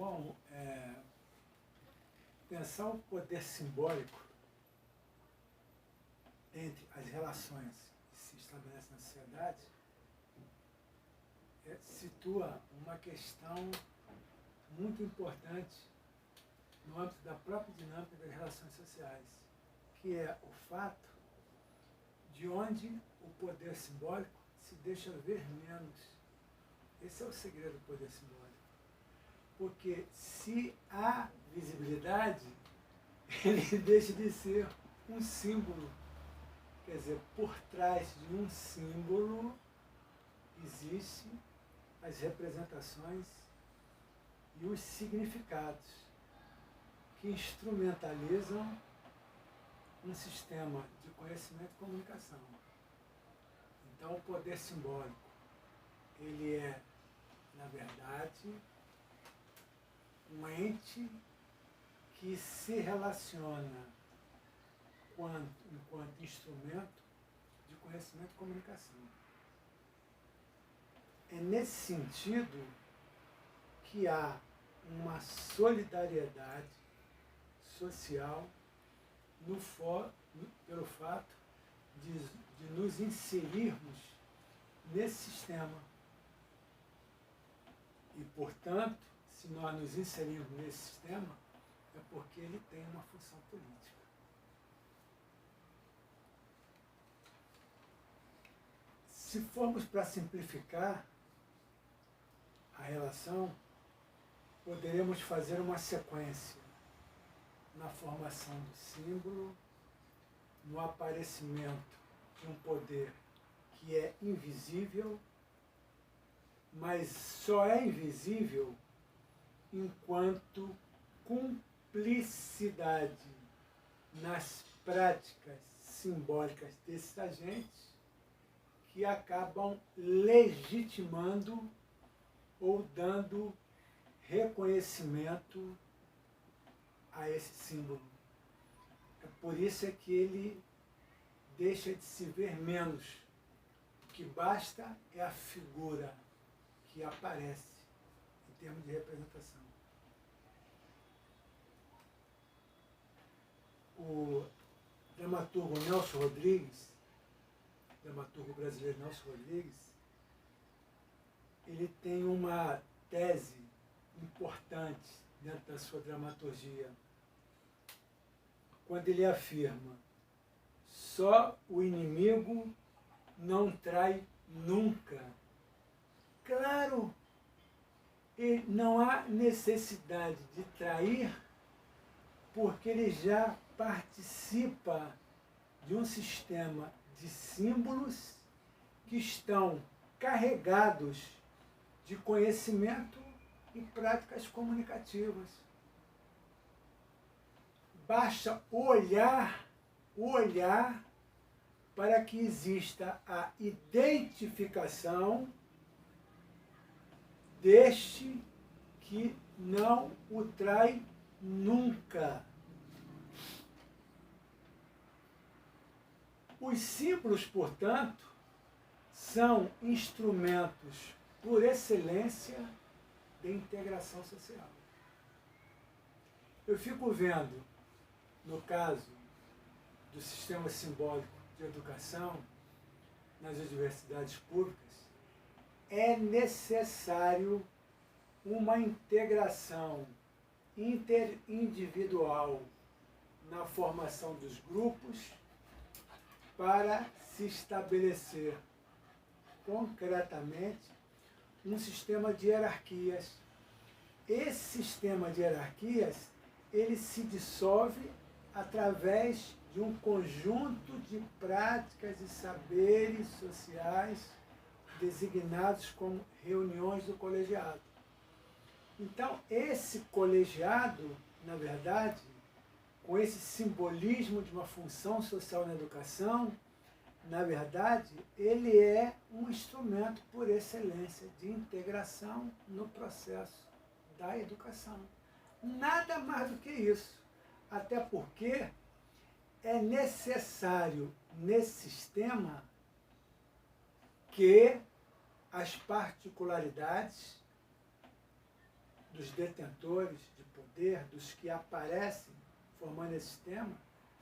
Bom, pensar o poder simbólico entre as relações que se estabelecem na sociedade situa uma questão muito importante no âmbito da própria dinâmica das relações sociais, que é o fato de onde o poder simbólico se deixa ver menos. Esse é o segredo do poder simbólico. Porque se há visibilidade, ele deixa de ser um símbolo. Quer dizer, por trás de um símbolo existem as representações e os significados que instrumentalizam um sistema de conhecimento e comunicação. Então, o poder simbólico, ele é, na verdade, um ente que se relaciona enquanto instrumento de conhecimento e comunicação. É nesse sentido que há uma solidariedade social pelo fato de nos inserirmos nesse sistema. E, portanto, se nós nos inserirmos nesse sistema, é porque ele tem uma função política. Se formos para simplificar a relação, poderemos fazer uma sequência na formação do símbolo, no aparecimento de um poder que é invisível, mas só é invisível enquanto cumplicidade nas práticas simbólicas desses agentes que acabam legitimando ou dando reconhecimento a esse símbolo. É por isso é que ele deixa de se ver menos. O que basta é a figura que aparece em termos de representação. O dramaturgo Nelson Rodrigues, dramaturgo brasileiro Nelson Rodrigues, ele tem uma tese importante dentro da sua dramaturgia, quando ele afirma: só o inimigo não trai nunca. Claro, e não há necessidade de trair, porque ele já participa de um sistema de símbolos que estão carregados de conhecimento e práticas comunicativas. Basta olhar para que exista a identificação deste que não o trai nunca. Os símbolos, portanto, são instrumentos por excelência de integração social. Eu fico vendo, no caso do sistema simbólico de educação nas universidades públicas, é necessário uma integração interindividual na formação dos grupos para se estabelecer concretamente um sistema de hierarquias. Esse sistema de hierarquias, ele se dissolve através de um conjunto de práticas e saberes sociais designados como reuniões do colegiado. Então, esse colegiado, na verdade, com esse simbolismo de uma função social na educação, na verdade, ele é um instrumento por excelência de integração no processo da educação. Nada mais do que isso. Até porque é necessário, nesse sistema, que as particularidades dos detentores de poder, dos que aparecem formando esse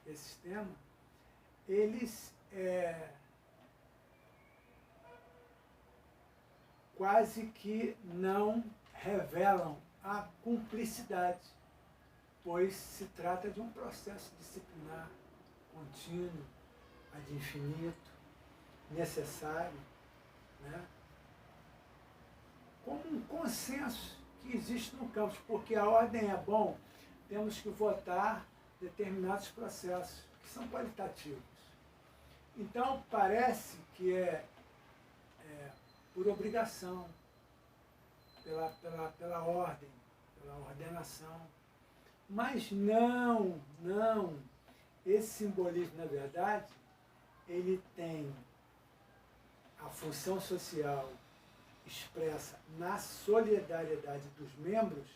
sistema, eles quase que não revelam a cumplicidade, pois se trata de um processo disciplinar, contínuo, ad infinito, necessário, né? Como um consenso que existe no campus, porque a ordem é bom, temos que votar determinados processos, que são qualitativos. Então, parece que é por obrigação, pela ordem, pela ordenação. Mas não. Esse simbolismo, na verdade, ele tem a função social expressa na solidariedade dos membros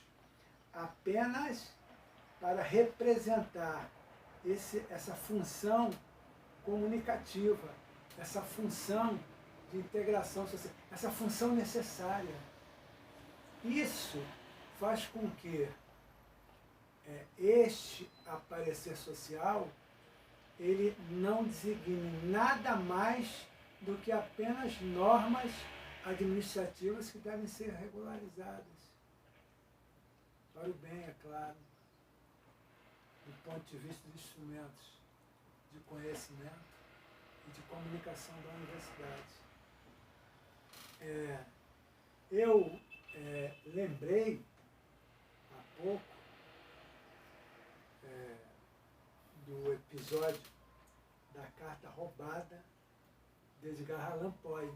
apenas para representar essa função comunicativa, essa função de integração social, essa função necessária. Isso faz com que este aparecer social ele não designe nada mais do que apenas normas administrativas que devem ser regularizadas. Para o bem, é claro, do ponto de vista dos instrumentos de conhecimento e de comunicação da universidade. Eu lembrei há pouco do episódio da carta roubada de Edgar Allan Poe.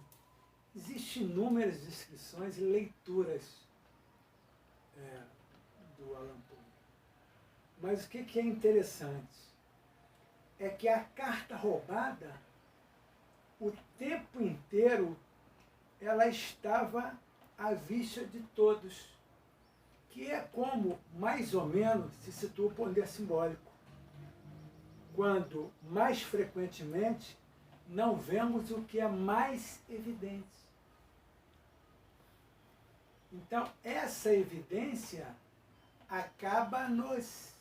Existem inúmeras descrições e leituras do Allan Poe. Mas o que é interessante é que a carta roubada, o tempo inteiro, ela estava à vista de todos, que é como, mais ou menos, se situa o poder simbólico. Quando, mais frequentemente, não vemos o que é mais evidente. Então, essa evidência acaba nos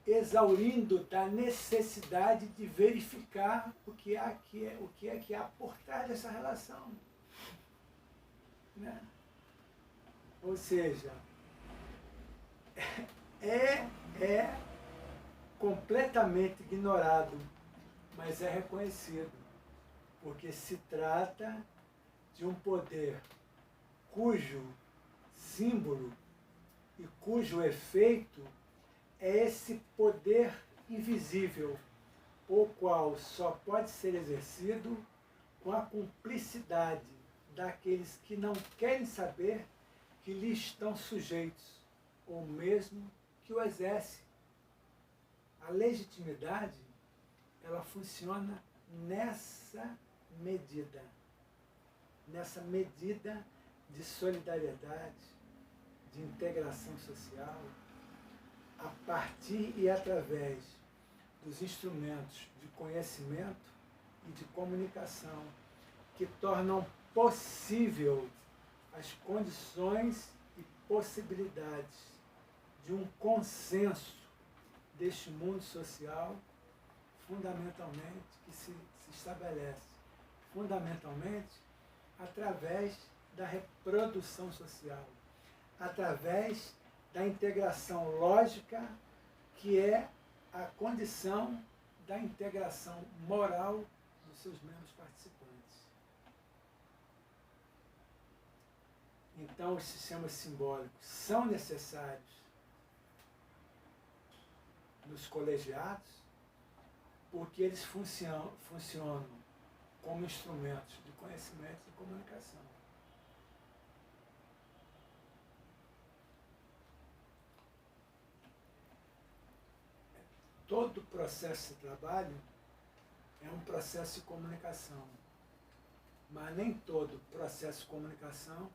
exaurindo da necessidade de verificar o que há por trás dessa relação. Né? Ou seja, é completamente ignorado, mas é reconhecido, porque se trata de um poder cujo símbolo e cujo efeito é esse poder invisível, o qual só pode ser exercido com a cumplicidade daqueles que não querem saber que lhe estão sujeitos, ou mesmo que o exercem. A legitimidade, ela funciona nessa medida de solidariedade, de integração social, a partir e através dos instrumentos de conhecimento e de comunicação que tornam possível as condições e possibilidades de um consenso deste mundo social, fundamentalmente, que se estabelece fundamentalmente através da reprodução social, através da integração lógica, que é a condição da integração moral dos seus membros participantes. Então, os sistemas simbólicos são necessários nos colegiados, porque eles funcionam como instrumentos de conhecimento e comunicação. Todo processo de trabalho é um processo de comunicação, mas nem todo processo de comunicação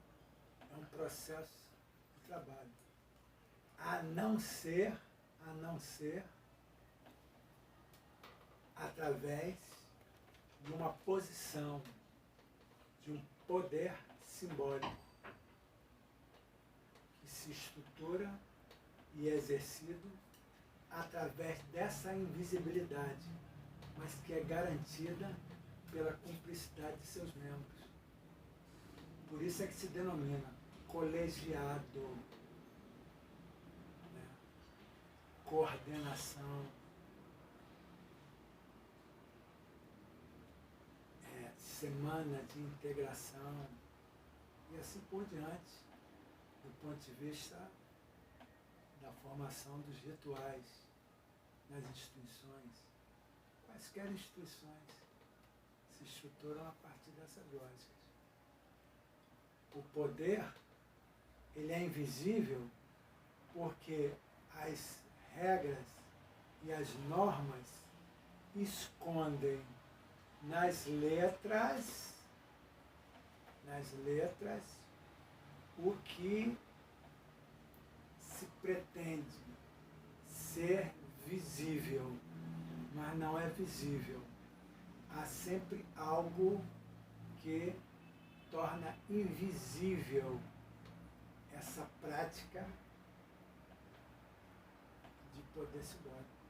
é um processo de trabalho. A não ser através de uma posição, de um poder simbólico. se estrutura e é exercido através dessa invisibilidade, mas que é garantida pela cumplicidade de seus membros. Por isso é que se denomina colegiado, né? Coordenação, semana de integração e assim por diante, do ponto de vista da formação dos rituais nas instituições. Quaisquer instituições se estruturam a partir dessas lógicas. O poder, ele é invisível porque as regras e as normas escondem nas letras o que se pretende ser visível, mas não é visível. Há sempre algo que torna invisível essa prática de poder simbólico.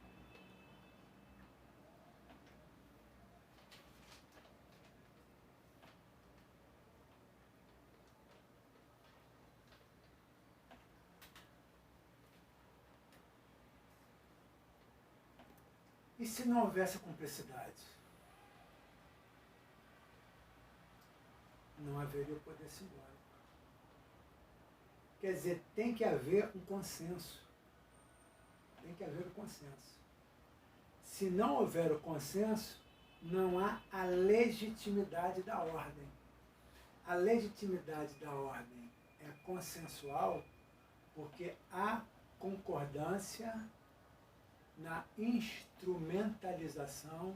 E se não houvesse cumplicidade? Não haveria o poder simbólico. Quer dizer, tem que haver um consenso. Tem que haver um consenso. Se não houver o consenso, não há a legitimidade da ordem. A legitimidade da ordem é consensual porque há concordância na instrumentalização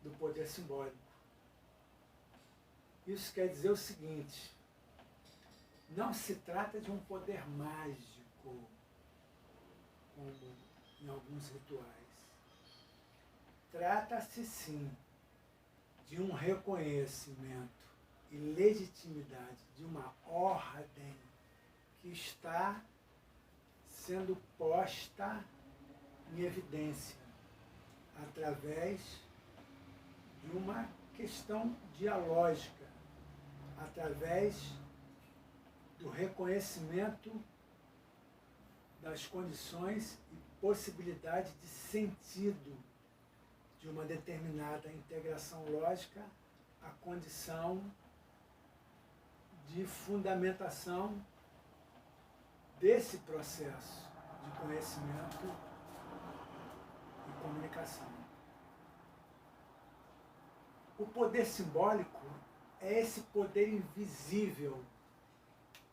do poder simbólico. Isso quer dizer o seguinte: não se trata de um poder mágico, como em alguns rituais. Trata-se, sim, de um reconhecimento e legitimidade de uma ordem que está sendo posta em evidência através de uma questão dialógica, através do reconhecimento das condições e possibilidade de sentido de uma determinada integração lógica à condição de fundamentação desse processo de conhecimento e comunicação. O poder simbólico é esse poder invisível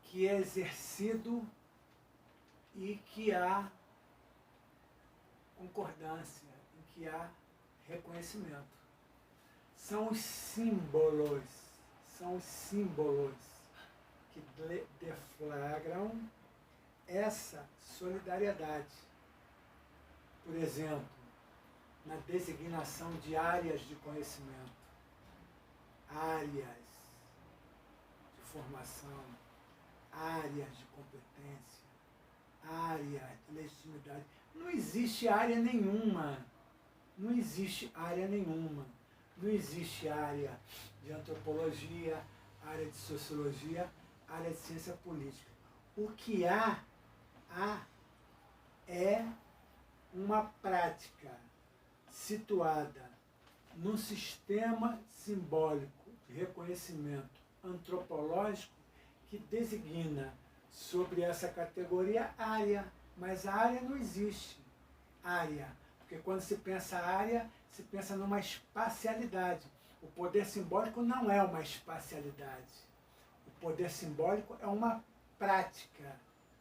que é exercido e que há concordância, em que há reconhecimento. São os símbolos que deflagram essa solidariedade. Por exemplo, na designação de áreas de conhecimento, áreas de formação, áreas de competência, áreas de legitimidade. Não existe área nenhuma. Não existe área nenhuma. Não existe área de antropologia, área de sociologia, área de ciência política. O que há é uma prática situada num sistema simbólico de reconhecimento antropológico que designa sobre essa categoria área, mas a área não existe. Área, porque quando se pensa área, se pensa numa espacialidade. O poder simbólico não é uma espacialidade. O poder simbólico é uma prática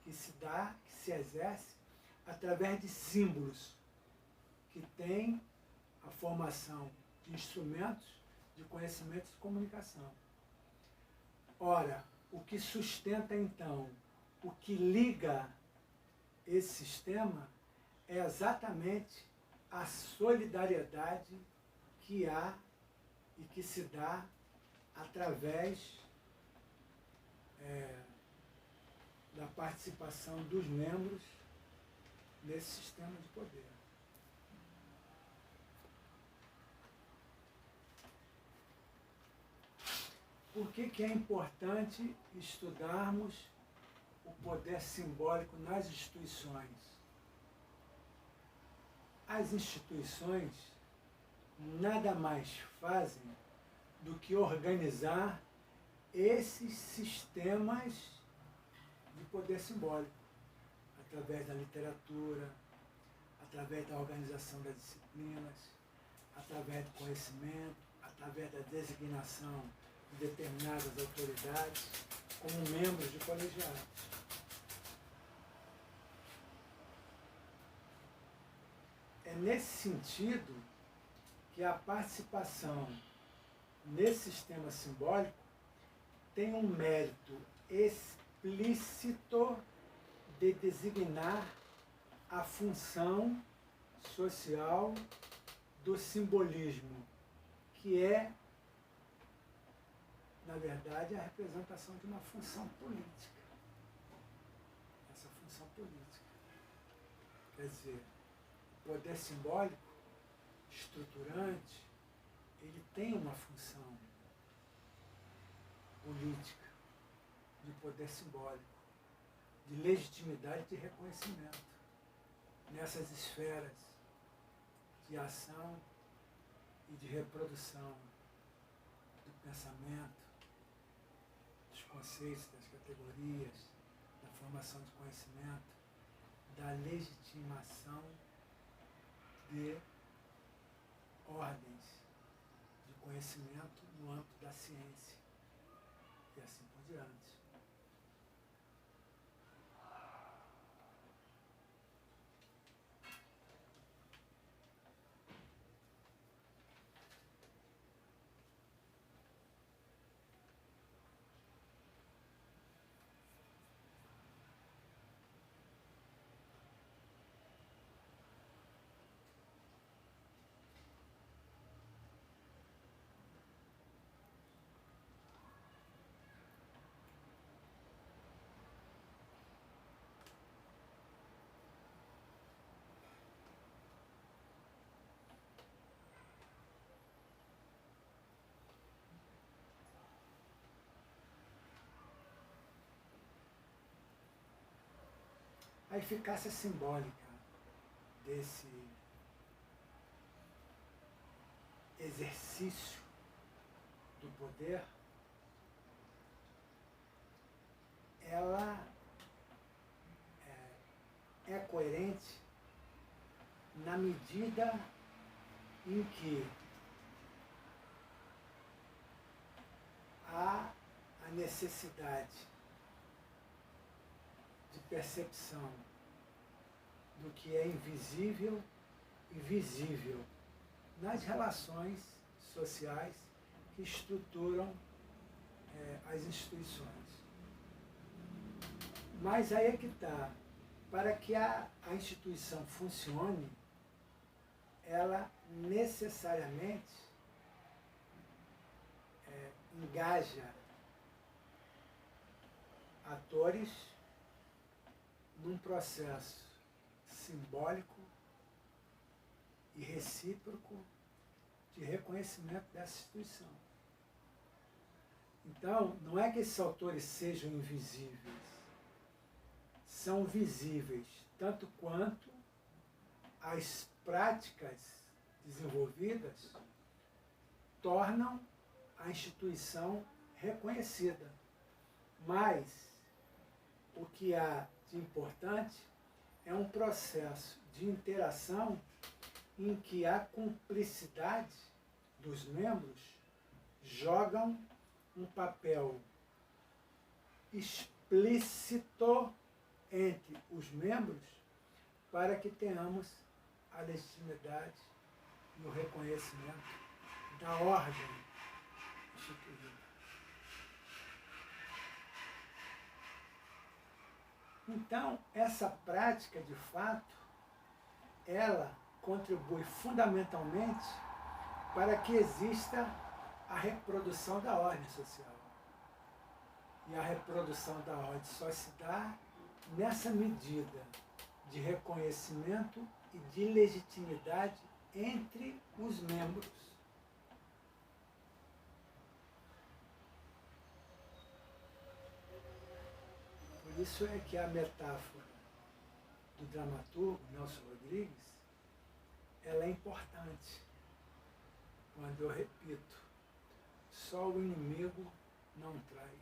que se dá, que se exerce através de símbolos que têm a formação de instrumentos de conhecimento e de comunicação. Ora, o que sustenta então, o que liga esse sistema é exatamente a solidariedade que há e que se dá através da participação dos membros nesse sistema de poder. Por que é importante estudarmos o poder simbólico nas instituições? As instituições nada mais fazem do que organizar esses sistemas de poder simbólico, através da literatura, através da organização das disciplinas, através do conhecimento, através da designação de determinadas autoridades como membros de colegiados. É nesse sentido que a participação nesse sistema simbólico tem um mérito explícito de designar a função social do simbolismo, que é, na verdade, a representação de uma função política. Essa função política. Quer dizer, o poder simbólico, estruturante, ele tem uma função política, de poder simbólico, de legitimidade e de reconhecimento nessas esferas de ação e de reprodução do pensamento, dos conceitos, das categorias, da formação de conhecimento, da legitimação de ordens de conhecimento no âmbito da ciência e assim por diante. A eficácia simbólica desse exercício do poder, ela é coerente na medida em que há a necessidade de percepção do que é invisível e visível nas relações sociais que estruturam as instituições. Mas aí é que está. Para que a instituição funcione, ela necessariamente engaja atores num processo simbólico e recíproco de reconhecimento dessa instituição. Então, não é que esses autores sejam invisíveis, são visíveis, tanto quanto as práticas desenvolvidas tornam a instituição reconhecida. Mas o que há de importante é um processo de interação em que a cumplicidade dos membros jogam um papel explícito entre os membros para que tenhamos a legitimidade e o reconhecimento da ordem instituída. Então, essa prática, de fato, ela contribui fundamentalmente para que exista a reprodução da ordem social. E a reprodução da ordem só se dá nessa medida de reconhecimento e de legitimidade entre os membros. Por isso é que a metáfora do dramaturgo Nelson Rodrigues, ela é importante. Quando eu repito, só o inimigo não trai.